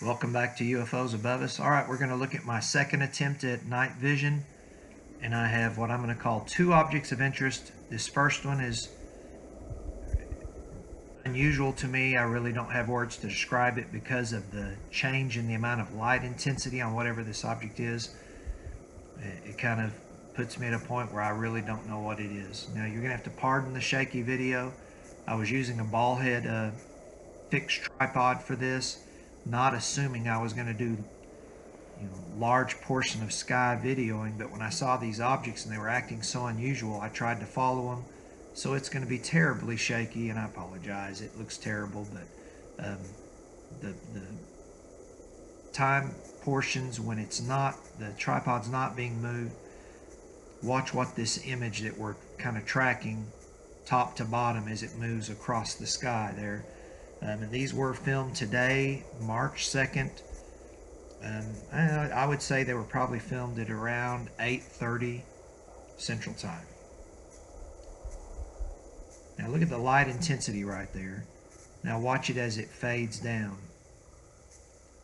Welcome back to UFOs Above Us. All right, we're going to look at my second attempt at night vision, and I have what I'm going to call two objects of interest. This first one is unusual to me. I really don't have words to describe it because of the change in the amount of light intensity on whatever this object is. It kind of puts me at a point where I really don't know what it is. Now, you're going to have to pardon the shaky video. I was using a ball head fixed tripod for this, not assuming I was going to do large portion of sky videoing, but when I saw these objects and they were acting so unusual, I tried to follow them. So it's going to be terribly shaky, and I apologize. It looks terrible, but the time portions when the tripod's not being moved, watch what this image that we're kind of tracking top to bottom as it moves across the sky there. And these were filmed today, March 2nd. I would say they were probably filmed at around 8:30 Central Time. Now look at the light intensity right there. Now watch it as it fades down.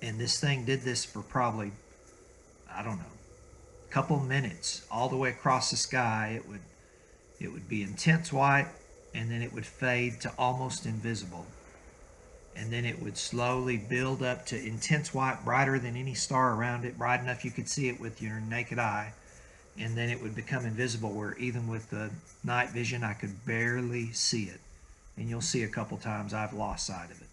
And this thing did this for probably, I don't know, a couple minutes all the way across the sky. It would be intense white, and then it would fade to almost invisible. And then it would slowly build up to intense white, brighter than any star around it, bright enough you could see it with your naked eye. And then it would become invisible, where even with the night vision I could barely see it. And you'll see a couple times I've lost sight of it.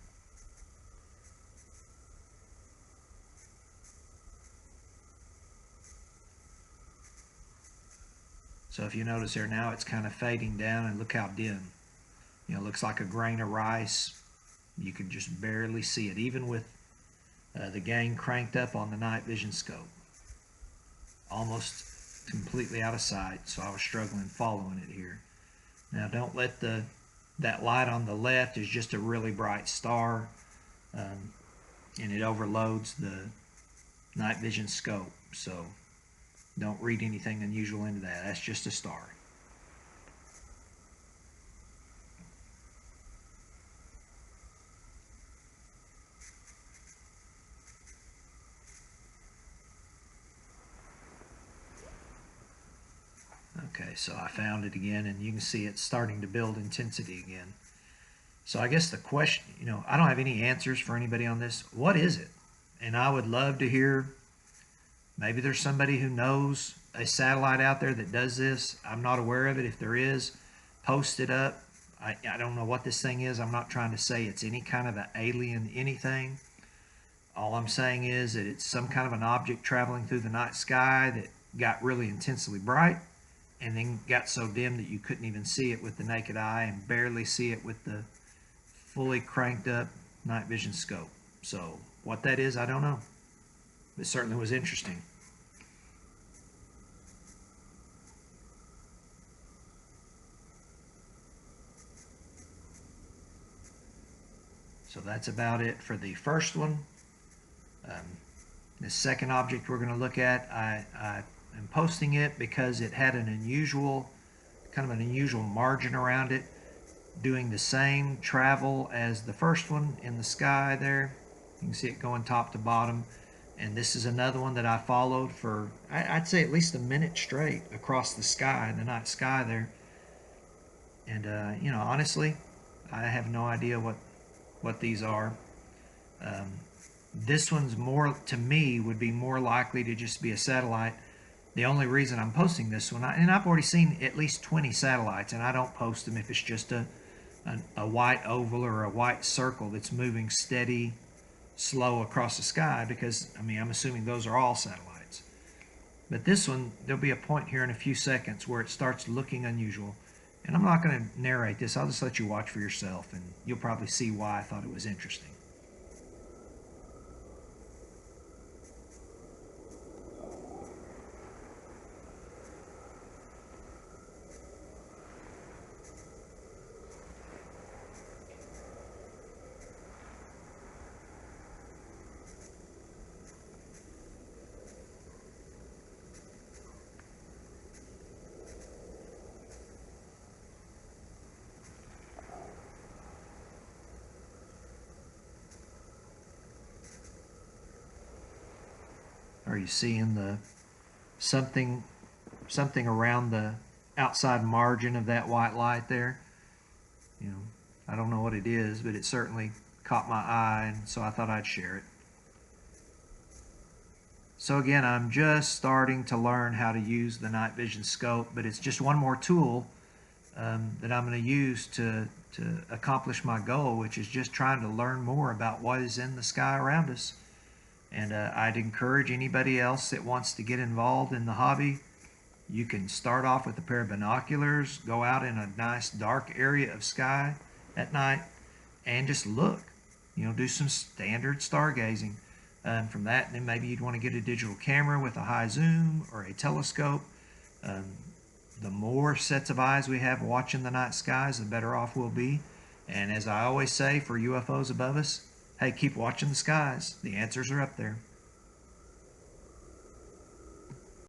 So if you notice there now, it's kind of fading down, and look how dim. It looks like a grain of rice. You can just barely see it, even with the gain cranked up on the night vision scope. Almost completely out of sight, so I was struggling following it here. Now don't let that light on the left is just a really bright star, and it overloads the night vision scope, so don't read anything unusual into that. That's just a star. Okay, so I found it again, and you can see it's starting to build intensity again. So I guess the question, I don't have any answers for anybody on this. What is it? And I would love to hear, maybe there's somebody who knows a satellite out there that does this. I'm not aware of it. If there is, post it up. I don't know what this thing is. I'm not trying to say it's any kind of an alien anything. All I'm saying is that it's some kind of an object traveling through the night sky that got really intensely bright and then got so dim that you couldn't even see it with the naked eye and barely see it with the fully cranked up night vision scope. So what that is, I don't know. It certainly was interesting. So that's about it for the first one. The second object we're going to look at, I am posting it because it had an unusual, kind of an unusual margin around it, doing the same travel as the first one in the sky there. You can see it going top to bottom. And this is another one that I followed for, I'd say, at least a minute straight across the sky, the night sky there. And, honestly, I have no idea what these are. This one's more, to me, would be more likely to just be a satellite. The only reason I'm posting this one, and I've already seen at least 20 satellites, and I don't post them if it's just a white oval or a white circle that's moving steady, slow across the sky, because, I'm assuming those are all satellites. But this one, there'll be a point here in a few seconds where it starts looking unusual. And I'm not going to narrate this. I'll just let you watch for yourself, and you'll probably see why I thought it was interesting. Are you seeing the something around the outside margin of that white light there? You know, I don't know what it is, but it certainly caught my eye, and so I thought I'd share it. So again, I'm just starting to learn how to use the night vision scope, but it's just one more tool that I'm going to use to accomplish my goal, which is just trying to learn more about what is in the sky around us. And I'd encourage anybody else that wants to get involved in the hobby. You can start off with a pair of binoculars, go out in a nice dark area of sky at night, and just look. You know, do some standard stargazing. From that, then maybe you'd want to get a digital camera with a high zoom or a telescope. The more sets of eyes we have watching the night skies, the better off we'll be. And as I always say for UFOs above us, hey, keep watching the skies. The answers are up there.